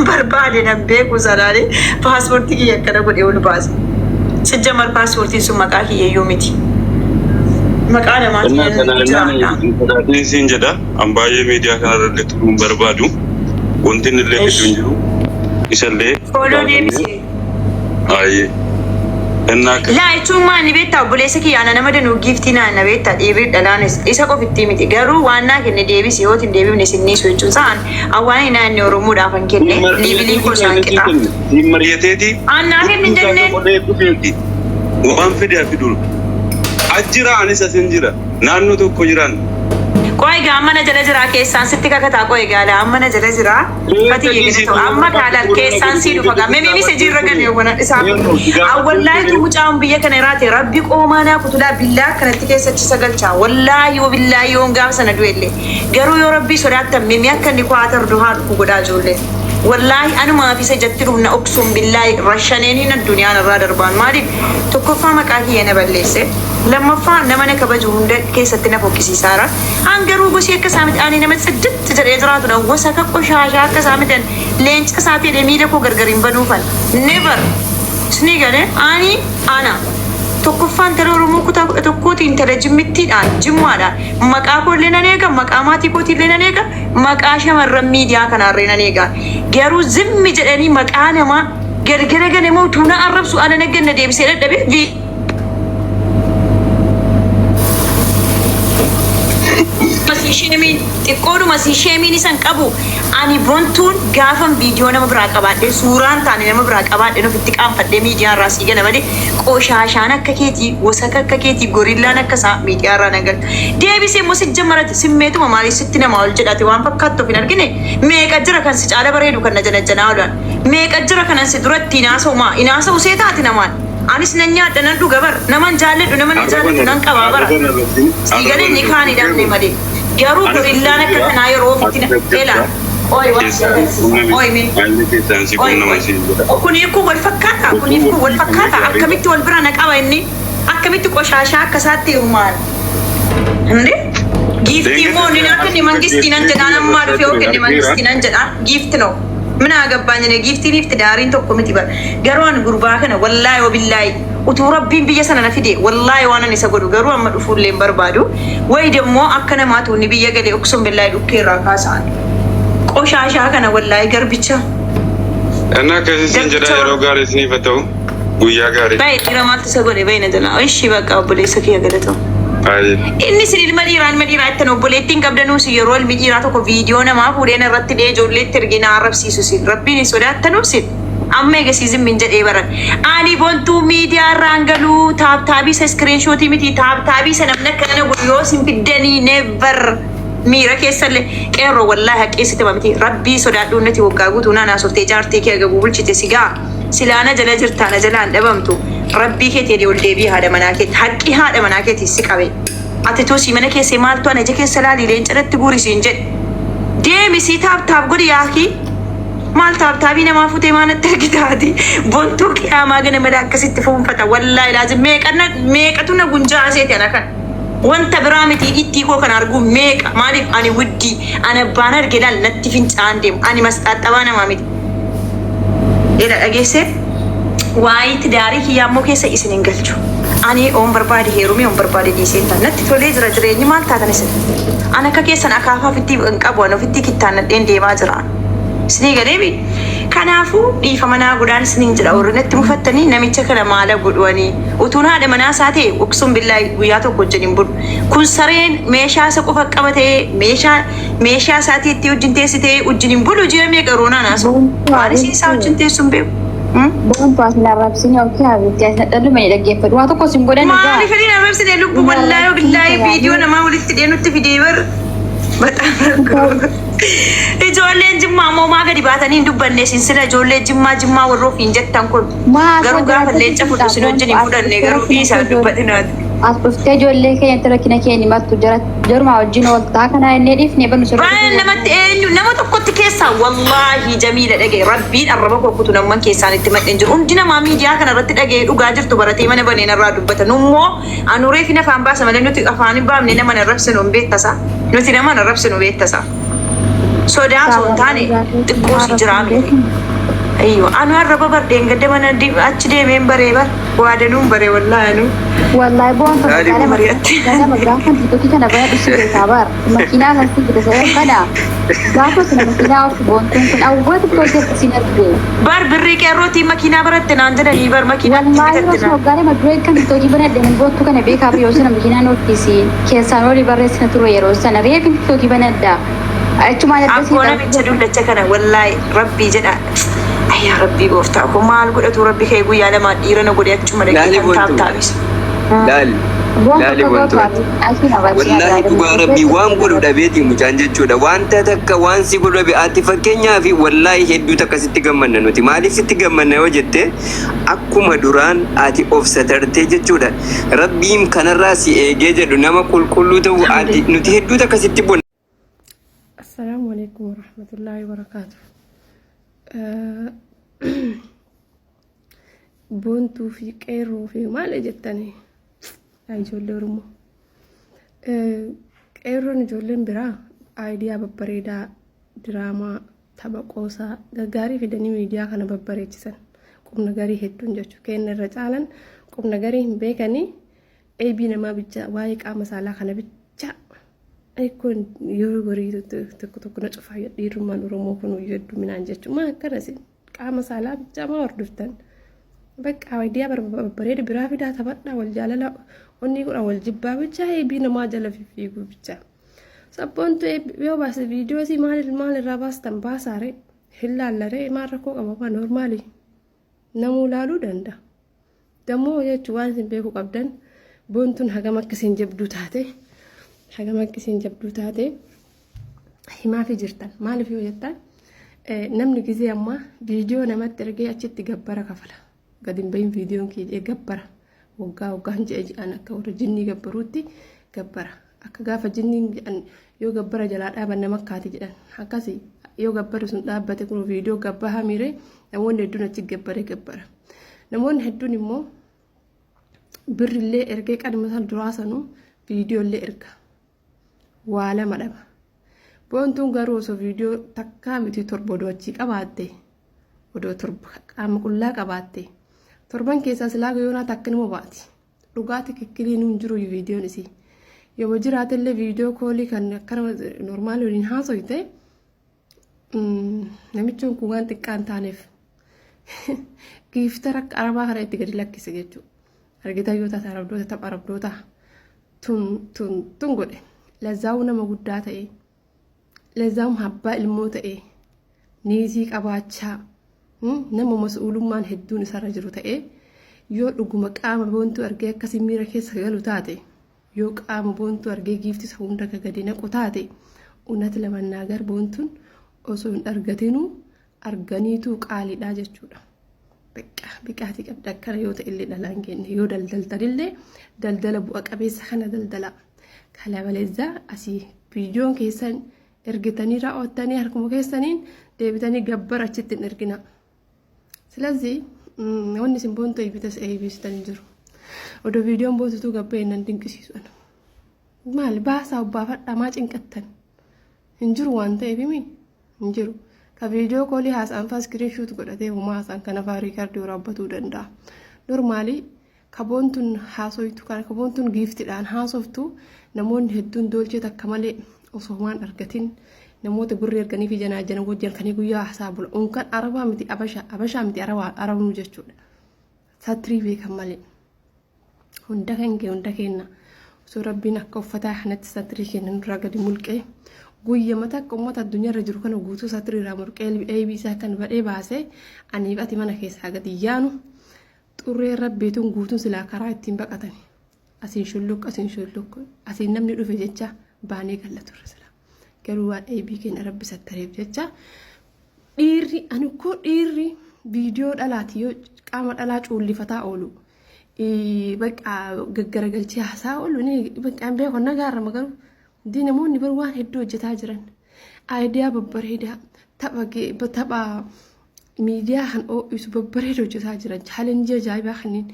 بربادي نبيك وزلالي باسبورتي كي يكنا قد يقول باز سجمر باسبورتي سو مكاكي يوميتي مكانا ما تنين سنجدا أمباية ميديا كان ردتهم بربادو وانتين اللي كتنجرو إسالي فولو ديبسي أي إنك لا يتوم ما نبيتا بوليسكي أنا نمدنو جيفتنا نبيتا إيريد دلانس إساقو في التيمتي غارو وانا كن ديبسي هو تن ديبي من سنيس ويتوسان أواني نا نورمو دافن كنه ليبلي كوسان كتا مريتيتي أنا في من جنة وان فيديا فيدول أجرا أنيسا سنجرا نانو تو كوجران कोई गामा न जले जरा के सांसित का कथा कोई गाला अम्मा न जले जरा पति ये कहते तो अम्मा गाला के सांसी रुपगा मैं भी से जीर रगन यो बना इस अव्वल लाइ तू मुझे अम्म बिया कने राते रब्बी को माना कुतुला बिल्ला करती के सच्ची सगल चा वल्लाही वो बिल्लाही वो गाव सन दुएले गरु यो रब्बी सोरात तम मैं कने को आतर दुहार को गोदा जोले वल्लाही अनु ما في سجدتهم نا أقسم بالله رشانين الدنيا نرادر بان مالي تكفى مكاهي أنا بلسه لما فان نمنا كبجون ده كيستنا فوكسي سارة أنجرو بس يكسامت أنا نمت سجدت تجري إجراءاتنا وسكك وشاجع كسامتن لينش كساتي رميله كو غرغرين بنوفن never سنيجانه أنا تكفان ترى رمو كتا تكوت إنترجمتي جمّانا مكابور لنا نيجا مكاماتي كوتي لنا نيجا مكاشة مرمي ديا كنا رينا نيجا جارو زم جراني مكانا ما جرجرة جنمو تونا أرب سؤال نجنا ندي بسيرة دبي في مسيشيمين تكونوا مسيشيمين إنسان كابو أني بنتون قافم فيديو أنا مبرك أبعد سوران تاني أنا مبرك أبعد إنه في تكام فدي ميديا راسي جنا بدي كوشاشانا ككيتي وسكك ككيتي غوريلا نكسا ميديا رانغل دي بيسي موسيقى جمرت سميتو ممالي ستنا مال جداتي وان فكاتو في نركني ميك أجرا كان سجارة بريدو كنا جنا جناولان ميك أجرا كان سدرت تيناسو ما إناسو سيتاتي نمان أنيس ننيا دنانتو غبر نمان جالد نمان جالد نانكا بابر سيجاري نكاني دامني مدي يارو غوريلا نكنا يارو فتنا إلا أوي أوي مين أكون يكون والفكاتا أكون يكون والفكاتا أكملت والبرانك أو إني أكملت كوشاشا كساتي ومان هندي giiftii moo ni nakni mangistinan jedhan amma dhufe yookiin mangistinan jedhan giiftino mina agabbaanyane giiftii liifti daariin tokko miti bar garuu gurbaa kana wallaahi wabillahi utuu rabbiin biyya sana na fide wallaahi waan ani isa godhu garuu amma dhufuullee hin barbaadu way demmoo akka namaatu ni biyya galee uksum billahi dhukkeerraa kaasaan qoshashaa kana wallaahi garbicha ana kasisin jedha yeroo gaarii isiniif ta'u guyyaa gaarii baay'ee dhiira maaltu isa godhe baay'ina jala ishii bakka obboleessa kiyya galatamu inni sinil madiiraan itti obboleettiin qabdanuu si yeroo ilmi dhiiraa tokko viidiyoo namaa fuudheen irratti dhee ijoolleetti ergina arrabsiisu sin rabbiin sodaattanuuf sin amma eegasiisin min jedhee baran ani bontuu miidiyaa irraan galuu taabtaabii isa iskiriinshootii miti taabtaabii isa namni akkana guyyoo sin fiddanii never miira keessallee qeerroo wallaahi haqeessite mamti rabbii sodaadhuun nati waggaa guutuu naanaa softee jaartii kee gabu bulchite sigaa silaana jala jirtaana jalaan dhabamtu rabbii keetii ol deebii haadha manaa keetti haqqi haadha manaa keetii si qabe ati toosii mana keessee maaltu ana ija keessa laali leencadatti guurisiin jedhe deemi sii taabtaab godhi yaakii maal taabtaabii namaa futee maanatti argitaati bontuu qiyaamaa gana mala akkasitti fuunfata wallaahi laazim meeqatu na gunjaa aseeti ana kan wanta biraa miti ittii koo kan argu meeqa maaliif ani wuddii ana abbaan arge laal natti fincaan deemu ani masxaaxabaa namaa miti ila dhageesse waayiti daarii kiyyaammoo keessa isin hin galchu ani oon barbaade heerumee oon barbaade dhiisee tan natti tolee jira jireenyi maal taatan isin ana akka keessan akaafaa ofitti hin qabu an ofitti kittaannadheen deemaa jiraan isinii galeebi kanaafuu dhiifa manaa godhaan isiniin jedha warri natti mufattanii namicha kana maala godhuanii utuun haadha manaa isaa ta'e uqsuun billaahi guyyaa tokko wajjin hin budu kun sareen meeshaa isa qofa qabatee meeshaa isaatii itti wajjin teessitee wajjin hin bulu ji'a meeqa roonaa naasu maanisii isaa wajjin teessuun beeku Bontu asli arabsini oke habis asli tadi banyak lagi apa dua tu kau simbodan juga. Mali kali arabsini lupa wallahi video nama ulit dia nuti video ber. Betul. Ijoolleen jimmaa moo maa gadi baatanii dubbanne sinsila ijoollee jimmaa warroo fiinjatti tankul garuu gaafa leenca fudhu sin wajjin hin fudhanne garuu dhiisaa dubbatinaati. As dhuftee ijoollee keenya rakkina keenya himattu jaruma wajjin ooltaa kana inni dhiifne banu sirrii. Baay'ee namatti eenyu nama tokkotti keessaa wallaahi jamiila dhagee rabbiin arraba kokkutu namman keessaan itti madheen jiru hundi namaa miidiyaa kana irratti dhagee dhugaa jirtu baratee mana baneen irraa dubbatan immoo anuree fi nafaan baasa malee nuti afaan hin baafne nama narrabsinu hin beektasa nuti nama narrabsinu beektasa. sodaa osoo hin taane xiqqoo si jiraame. Ayyo anu arraba bardeen gadda mana achi deemeen baree bar waadanuun baree wallaahi anu. Wallahi boon to kale mariatti kana magafan tiktok kana baya dusi kabar makina kan sih kita saya kada gapo sana makina of boon kun awwat to ke sinarbe bar birri ke roti makina baratte nan jada ni bar makina wallahi rasul gare madre kan tiktok bana de boon to kana be ka biyo sana makina no tisi ke sanori barre sana turo yero sana re bin tiktok bana da achuma da basi akona bicha dullacha kana wallahi rabbi jada ayya rabbi gofta ko mal godatu rabbi kay guya lama dirana godi achuma da kan tabis laali wantoota wallahi dhugaa rabbii waan godhu dhabeetii mucaan jechuudha wanta takka waan si godhu dhabe ati fakkeenyaa fi wallahi hedduu takka sitti gammanna nuti maaliif sitti gammanna yoo jette akkuma duraan ati of satartee jechuudha rabbiin kanarraa si eegee jedhu nama qulqulluu ta'u ati nuti hedduu takka sitti bonna. Assalaamu alaikum warahmatullahi wabarakatuh. Boontuu fi qeerroo fi maal jettanii ijoollee Oromoo qeerroon ijoolleen biraa aayidiyaa babbareedaa diraamaa tapha qoosaa gaggaarii fidanii miidiyaa kana babbareechisan qubna garii hedduun jechuu kenna irra caalan qubna garii hin beekanii eebii namaa bicha waa'ee qaama saalaa kana bicha eekkoon yeroo gorii tokko na cufaa dhiirummaan Oromoo kun hedduu minaan jechuu maa akkanas qaama saalaa bicha maa hordoftan bakka aayidiyaa babbareeda biraa fidaa taphadhaa wal jaalala onni kun wal jibbaa bicha eebii namaa jala fiiguu bicha sabboontu yoo baase viidiyoo si maal irraa baastan baasaare hin laallaree maal rakkoo qaba normaali namuu laaluu danda'a dammoo jechuun waan isin beekuu qabdan boontuun hagam akkasiin jabduu taate himaafi jirtan maaliif yoo jettan namni gizee amma viidiyoo namatti ergee achitti gabbara kafala gadi hin bahin viidiyoon kee gabbara waggaan je'an akka warra jinnii gabbaruutti gabbara akka gaafa jinniin jedhan yoo gabbara jalaa dhaaban nama akkaati jedhan akkasii yoo gabbara sun dhaabbate kun viidiyoo gabbaa hamiire namoonni hedduun achi gabbara namoonni hedduun immoo birrillee ergee qadma duraa sanuu viidiyoollee erga waa lama dhaba boontuun garuu osoo viidiyoo takkaa miti torba odoo achii qabaatte odoo torba qaama qullaa qabaatte torban keessaa silaa yoonaa takka nima baati dhugaati kikkiliin hin jiru viidiyoon isii yoo jiraatellee viidiyoo koolii kan akkana normaali waliin haasoyte namichuun kun waan xiqqaa hin taaneef giiftara arabaa kana itti gadi lakkise jechuudha argita yoo taate arabdoota tapha arabdoota tun godhe lazzaa'uu nama guddaa ta'e lazzaa'uu habbaa ilmoo ta'e niitii qabaachaa nama mas'uulummaan hedduun isarra jiru ta'e yoo dhuguma qaama boontuu argee akkasii miira keessa galu taate yoo qaama boontuu argee giifti hunda gadi naqu taate unnati lamannaa gar boontuun osoo hin argatinuu arganiituu qaaliidhaa jechuudha. Biqaatii qabda akkana yoo ta'ellee dhalaan keenya yoo daldaltanillee daldala bu'a qabeessa kana daldala kala maleezaa asii viidiyoon keessan ergitanii raawwattanii harkuma keessaniin deebitanii gabbara achitti hin ergina. Silazii wanni isin boontuu eebbisitan hin jiru. Odoo viidiyoon boontutuu gabbee nan dinqisiisan. Maali baasaa obbaafadhaa maa cinqattan hin jiru waan ta'eef himi hin jiru. Ka viidiyoo koolii haasaan faa iskiriinshuut godhatee homaa haasaan kana faa riikardii waraabbatuu danda'a. Normaali ka boontuun haasoytu ka boontuun giiftiidhaan haasoftu namoonni hedduun doolchee takka malee osoo waan argatin namoota gurri erganii fi janaa jana wajjin kan guyyaa haasaa bula unkan arabaa miti abashaa miti arabnu jechuudha. Satrii beekan malee hunda kenna osoo rabbiin akka uffataa kanatti satrii kennan irraa gadi mulqee guyya mata qommata addunyaarra jiru kana guutuu satrii irraa mulqee eebisaa kan badhee baasee aniif ati mana keessaa gadi yaanu xurree rabbiituun guutuun silaa karaa ittiin baqatan asiin shulluq asiin namni dhufe jecha baanee gallatu irra sila garuu waan eebii keenya rabbi sattareef jecha dhiirri ani koo dhiirri viidiyoo dhalaati yoo qaama dhalaa cuullifataa oolu bakka gaggaragalchee haasaa oolu ni bakka beekon nagaarra magaru di namoonni bar waan hedduu hojjetaa jiran aayidiyaa babbareedaa tapha miidiyaa kan isu babbareeda hojjetaa jiran chaalenjii ajaa'ibaa kanneen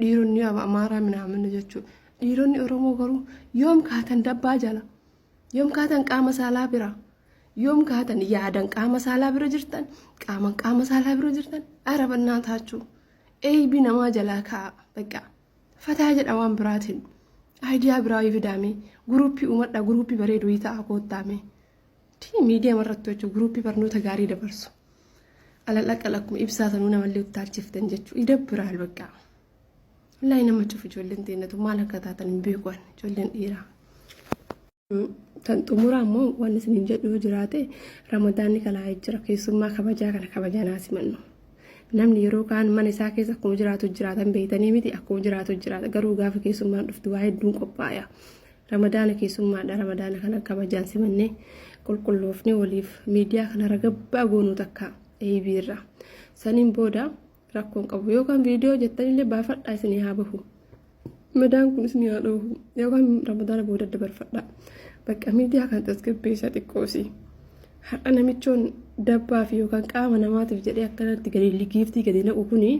dhiironni amaaraa minaamin jechuudha. Dhiironni Oromoo garuu yoom kaatan dabbaa jala yoom kaatan qaama saalaa bira yoom kaatan yaadan qaama saalaa bira jirtan qaama saalaa bira jirtan arabannaa taachuu eebi namaa jalaa kaa'a bakka fataa jedha waan biraatiin aayidiyaa biraa fidaame guruppii uumadha guruppii bareedu ta'a koottaame miidiyaa marrattu jechuun guruppii barnoota gaarii dabarsu alal akkuma ibsaa sanuu namallee utaalchiftan jechuu idabbiraal bakka wallahi nama cufu ijoolleen teennatu maal akka taatan hin beekuan ijoolleen dhiiraa. Tan xumuraa immoo waan isin jedhu jiraate ramadaanni kalaa jira keessummaa kabajaa kana kabajaa simannu namni yeroo kaan mana isaa keessa akkuma jiraatu jiraatan beeytanii miti akkuma jiraatu jiraata garuu gaafa keessummaan dhuftu waa hedduun qophaa'aa ramadaana keessummaadha ramadaana kana kabajaan simannee qulqulloofne waliif miidiyaa kana ragabbaa goonuu takka eebiirra saniin booda rakkoon qabu yookaan viidiyoo jettanillee baafadhaa isin haa bahu madaan kun isin haa dhahu yookaan ramadaana booda dabarfadhaa. Bakka miidiyaa kan tasgabbeessaa xiqqoosi har'a namichoon dabbaa fi yookaan qaama namaatiif jedhee akkanatti gadi giiftii gadi naqu kuni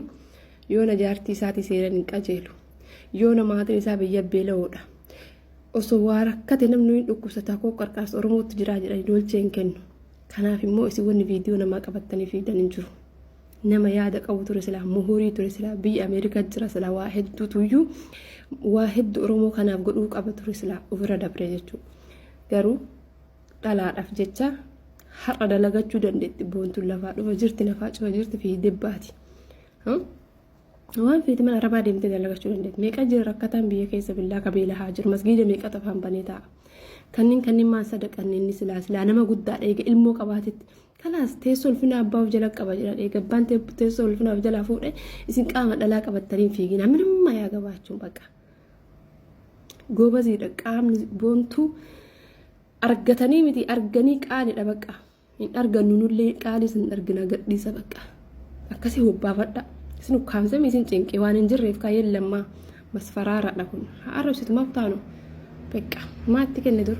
yoona jaartii isaatii seeran hin qajeelu yoona maatiin isaa biyya beela'oodha osoo waa rakkate namni dhukkubsataa koo qarqaarsa oromootti jiraa jedhanii dolchee hin kennu kanaaf immoo isin wanni viidiyoo namaa qabattanii fiidan hin jiru nama yaada qabu ture silaa muhurii ture silaa biyya Ameerikaa jira silaa waa hedduutuyyuu waa hedduu oromoo kanaaf godhuu qaba ture silaa ofirra dabree jechuudha. Garuu dhalaadhaaf jecha har'a dalagachuu dandeetti boontuun lafaa dhufa jirti nafaa cufa jirti fi dibbaati. Waan feeti mana arabaa deemtee dalagachuu dandeetti. Meeqa jira rakkataan biyya keessa billaa qabeela haa jiru masgiida meeqa tafaan banee ta'a. Kanneen maan sadaqannee inni silaa nama guddaadha eega ilmoo qabaatetti. Kanaas teessoo ulfina abbaaf jala qaba jedhan eega abbaan teessoo ulfinaaf jalaa fuudhee isin qaama dhalaa qabattanii fiigina minimmaa yaa gabaachuun bakka. Goobaziidha qaamni boontuu. Argatanii miti arganii qaaliidha bakka hin argannu nullee qaalii sin argina gadhiisa bakka akkasii hubbaafadha isin ukkaamsame isin cinqee waan hin jirreef kaayyeen lammaa masfaraaraadha kun haa arrabsitu maaf taanu bakka maatti kenne dur